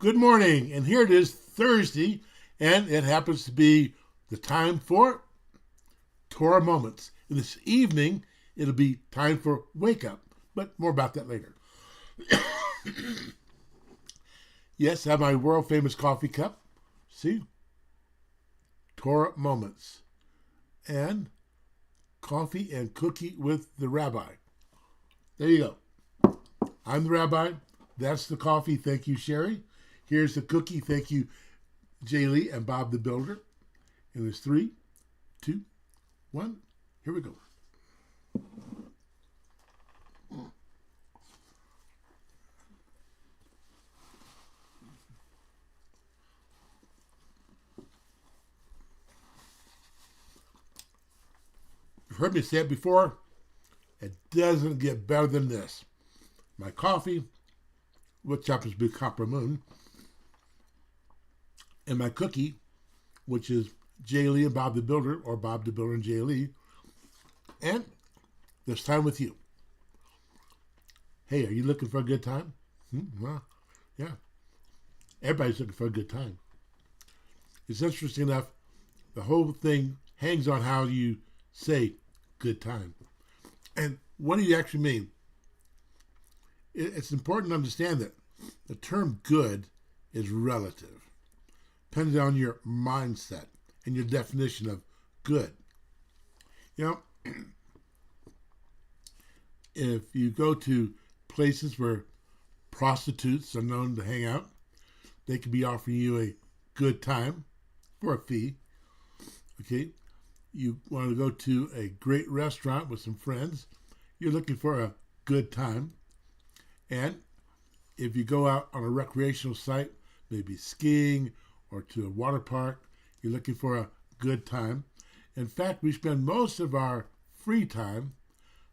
Good morning, and here it is Thursday, and it happens to be the time for Torsah Moments. And this evening, it'll be time for Wake Up, but more about that later. Yes, I have my world famous coffee cup. See? Torsah Moments. And coffee and cookie with the rabbi. There you go. I'm the rabbi. That's the coffee. Thank you, Sherry. Here's the cookie. Thank you, Jay Lee and Bob the Builder. And it's 3, 2, 1. Here we go. You've heard me say it before. It doesn't get better than this. My coffee, which happens to be Copper Moon, and my cookie, which is Jay Lee and Bob the Builder, or Bob the Builder and Jay Lee, and this time with you. Hey, are you looking for a good time? Well, yeah. Everybody's looking for a good time. It's interesting enough, the whole thing hangs on how you say good time. And what do you actually mean? It's important to understand that the term good is relative, depending on your mindset and your definition of good. You know, if you go to places where prostitutes are known to hang out, they could be offering you a good time for a fee. Okay, you want to go to a great restaurant with some friends, you're looking for a good time. And if you go out on a recreational site, maybe skiing or to a water park, you're looking for a good time. In fact, we spend most of our free time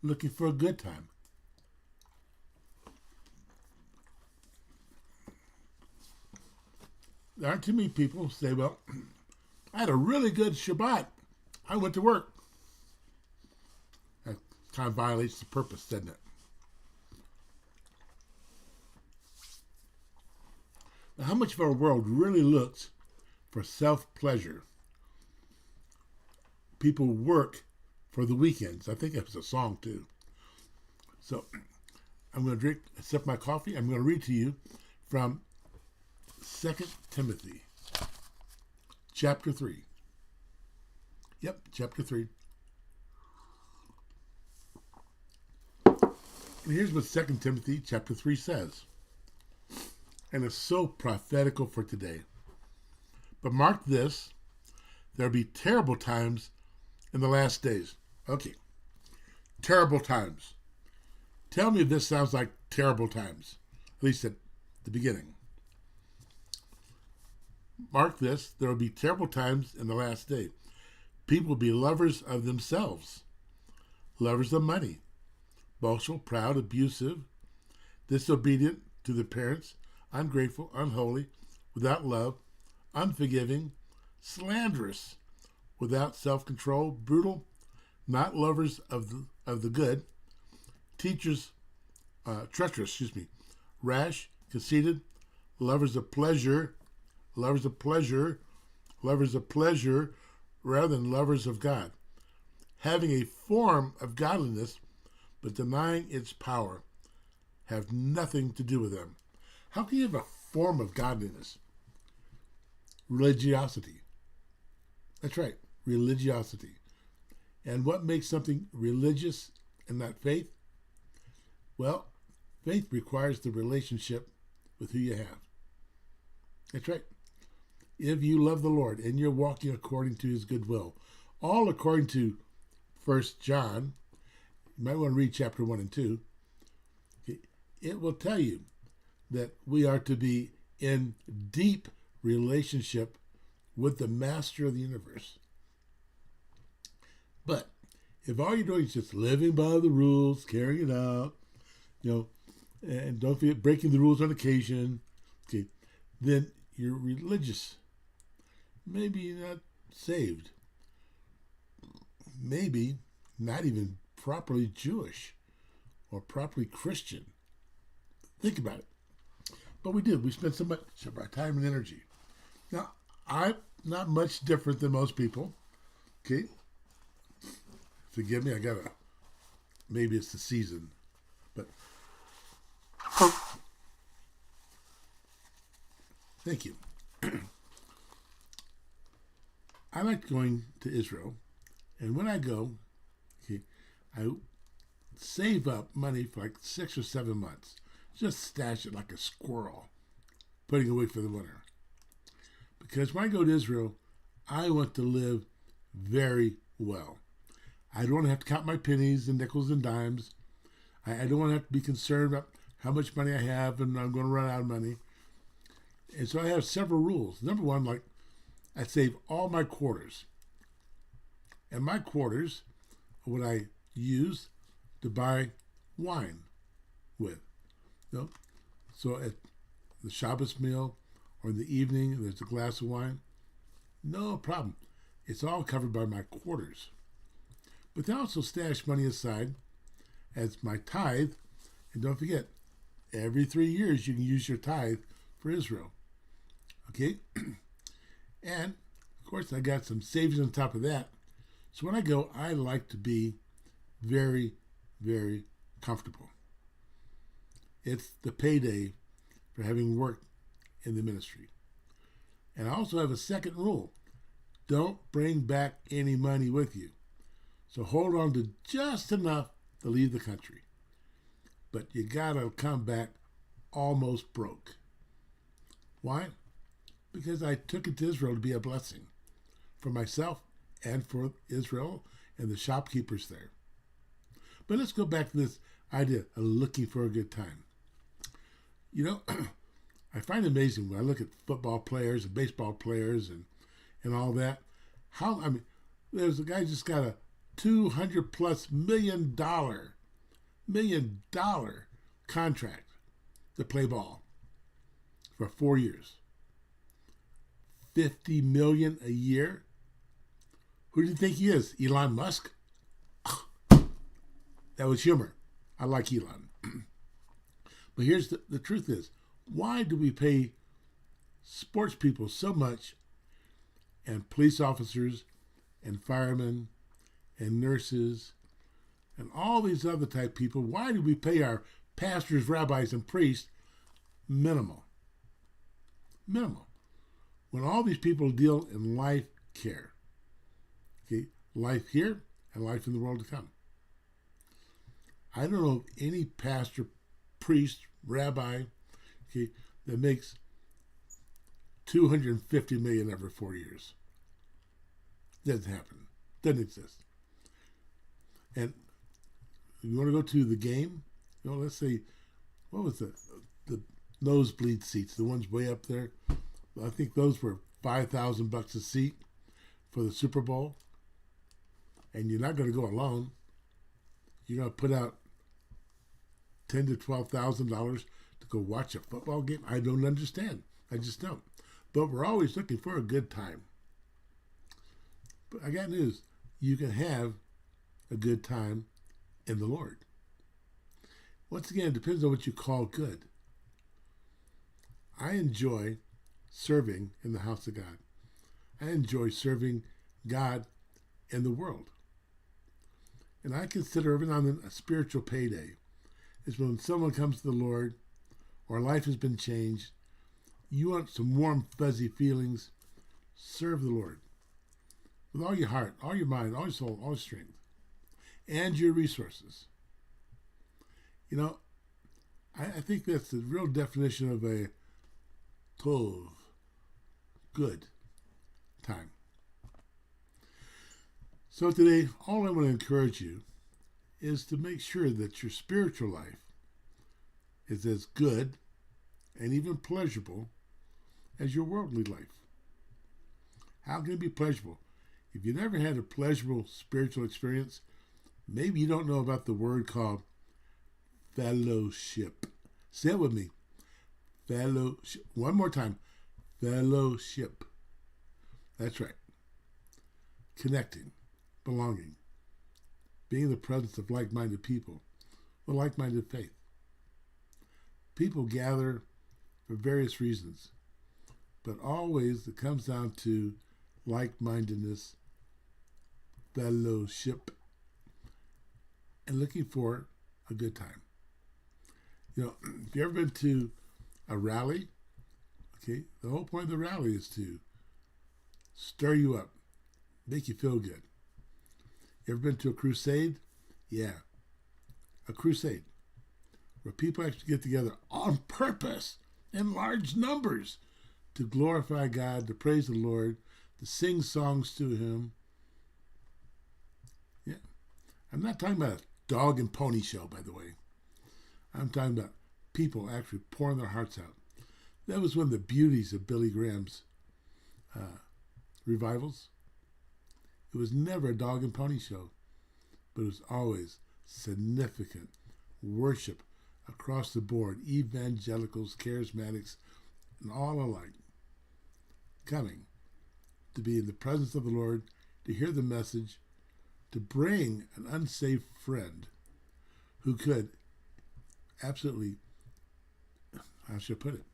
looking for a good time. There aren't too many people who say, well, I had a really good Shabbat. I went to work. That kind of violates the purpose, doesn't it? Now, how much of our world really looks for self-pleasure? People work for the weekends. I think it was a song too. So I'm going to sip my coffee. I'm going to read to you from 2 Timothy chapter 3. Yep, chapter 3. And here's what 2 Timothy chapter 3 says. And it's so prophetical for today. But mark this, there'll be terrible times in the last days. Okay, terrible times. Tell me if this sounds like terrible times, at least at the beginning. Mark this, there will be terrible times in the last day. People will be lovers of themselves, lovers of money, boastful, proud, abusive, disobedient to their parents, ungrateful, unholy, without love, unforgiving, slanderous, without self-control, brutal, not lovers of the good, treacherous, rash, conceited, lovers of pleasure rather than lovers of God, having a form of godliness but denying its power, have nothing to do with them. How can you have a form of godliness? Religiosity. That's right, religiosity. And what makes something religious and not faith? Well, faith requires the relationship with who you have. That's right. If you love the Lord and you're walking according to his good will, all according to 1 John, you might want to read chapter 1 and 2, it will tell you that we are to be in deep relationship with the master of the universe. But if all you're doing is just living by the rules, carrying it out, and don't forget breaking the rules on occasion, okay, then you're religious. Maybe you're not saved. Maybe not even properly Jewish or properly Christian. Think about it. But we did. We spent so much of our time and energy. Now, I'm not much different than most people. Okay? Forgive me, maybe it's the season. But thank you. I like going to Israel. And when I go, okay, I save up money for like 6 or 7 months. Just stash it like a squirrel, putting away for the winter. Because when I go to Israel, I want to live very well. I don't want to have to count my pennies and nickels and dimes. I don't want to have to be concerned about how much money I have and I'm going to run out of money. And so I have several rules. Number one, like I save all my quarters. And my quarters are what I use to buy wine with. You know? So at the Shabbos meal or in the evening, there's a glass of wine. No problem. It's all covered by my quarters. But they also stash money aside as my tithe. And don't forget, every 3 years you can use your tithe for Israel. Okay? And, of course, I got some savings on top of that. So when I go, I like to be very, very comfortable. It's the payday for having worked in the ministry. And I also have a second rule. Don't bring back any money with you. So hold on to just enough to leave the country. But you gotta come back almost broke. Why? Because I took it to Israel to be a blessing for myself and for Israel and the shopkeepers there. But let's go back to this idea of looking for a good time. You know, I find it amazing when I look at football players and baseball players and all that. There's a guy just got a $200+ million contract to play ball for 4 years. $50 million a year. Who do you think he is? Elon Musk? That was humor. I like Elon. But here's the truth is, why do we pay sports people so much, and police officers and firemen and nurses and all these other type people, why do we pay our pastors, rabbis, and priests minimal? Minimal. When all these people deal in life care. Okay, life here and life in the world to come. I don't know of any pastor, priest, rabbi, okay, that makes $250 million every 4 years. Doesn't happen. Doesn't exist. And you want to go to the game? You know, let's say, what was the nosebleed seats, the ones way up there? I think those were $5,000 a seat for the Super Bowl. And you're not going to go alone. You're going to put out $10,000 to $12,000 to go watch a football game? I don't understand. I just don't. But we're always looking for a good time. But I got news. You can have a good time in the Lord. Once again, it depends on what you call good. I enjoy serving in the house of God. I enjoy serving God in the world. And I consider every now and then a spiritual payday. It's when someone comes to the Lord or life has been changed. You want some warm, fuzzy feelings. Serve the Lord with all your heart, all your mind, all your soul, all your strength, and your resources. You know, I think that's the real definition of a tov, good time. So today, all I want to encourage you is to make sure that your spiritual life is as good and even pleasurable as your worldly life. How can it be pleasurable? If you never had a pleasurable spiritual experience, maybe you don't know about the word called fellowship. Say it with me. Fellowship. One more time. Fellowship. That's right. Connecting, belonging, being in the presence of like-minded people with like-minded faith. People gather for various reasons. But always it comes down to like-mindedness, fellowship, and looking for a good time. You know, if you've ever been to a rally, okay, the whole point of the rally is to stir you up, make you feel good. You ever been to a crusade? Yeah, a crusade where people actually get together on purpose in large numbers to glorify God, to praise the Lord, to sing songs to Him. Yeah, I'm not talking about a dog and pony show, by the way. I'm talking about people actually pouring their hearts out. That was one of the beauties of Billy Graham's revivals. It was never a dog and pony show, but it was always significant worship across the board, evangelicals, charismatics, and all alike, coming to be in the presence of the Lord, to hear the message, to bring an unsaved friend who could absolutely, how should I put it,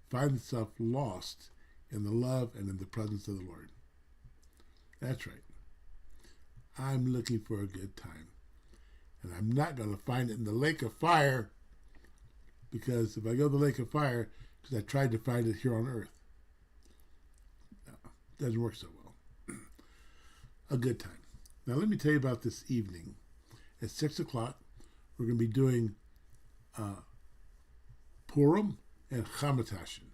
find himself lost in the love and in the presence of the Lord. That's right. I'm looking for a good time. And I'm not going to find it in the lake of fire, because if I go to the lake of fire, because I tried to find it here on earth. No, it doesn't work so well. A good time. Now let me tell you about this evening. At 6 o'clock, we're going to be doing Purim and Hamatashin.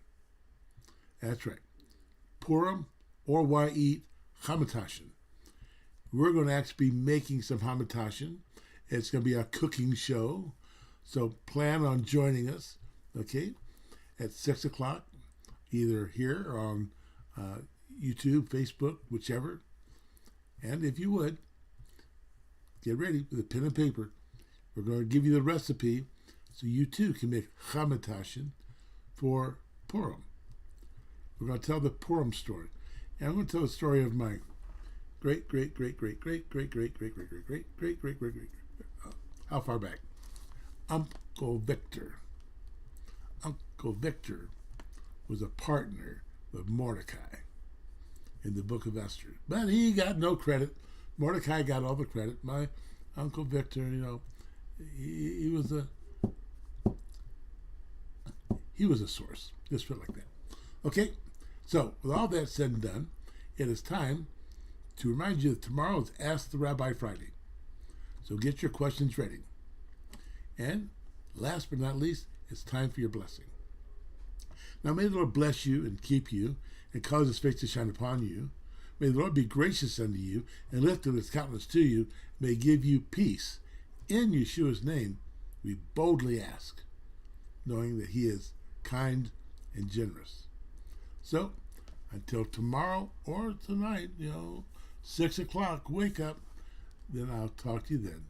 That's right. Purim, or why eat Hamatashin. We're going to actually be making some Hamatashin. It's going to be a cooking show. So plan on joining us, okay, at 6 o'clock, either here or on YouTube, Facebook, whichever. And if you would, get ready with a pen and paper. We're going to give you the recipe so you too can make Hamatashin for Purim. We're going to tell the Purim story. And I'm going to tell the story of my great, how far back? Uncle Victor. Uncle Victor was a partner with Mordecai in the book of Esther. But he got no credit. Mordecai got all the credit. My Uncle Victor, you know, he was a source. Just put it like that. Okay? So, with all that said and done, it is time to remind you that tomorrow is Ask the Rabbi Friday. So get your questions ready. And last but not least, it's time for your blessing. Now may the Lord bless you and keep you and cause His face to shine upon you. May the Lord be gracious unto you and lift up His countenance to you. May He give you peace. In Yeshua's name, we boldly ask, knowing that He is kind and generous. So, until tomorrow or tonight, 6 o'clock, wake up. Then I'll talk to you then.